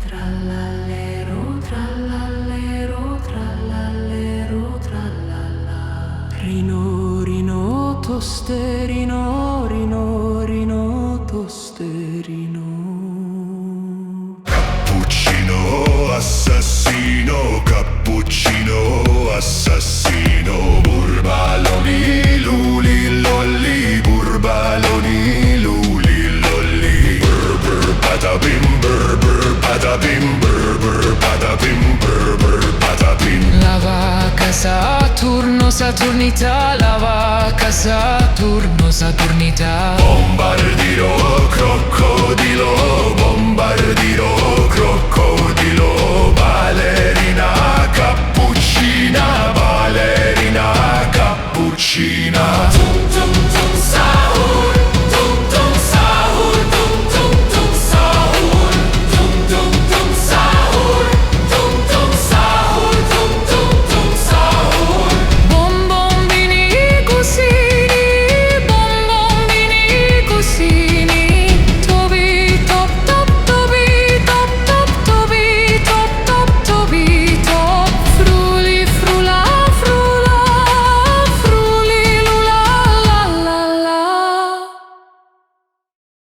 Trallallero, trallallero, trallallero, trallalla. Rino, rino, tosterino, rino, rino, tosterino. Cappuccino assassino, cappuccino assassino. Burbaloni, luli, lolli, burbaloni, luli, lolli. Brr, brr, patapim, brr, brr, patapim, brr, brr, patapim, brr, brr, patapim. La vacca Saturno, Saturnità, la vacca Saturno, Saturnità. Bombardiro, crocodilo, bombardiro.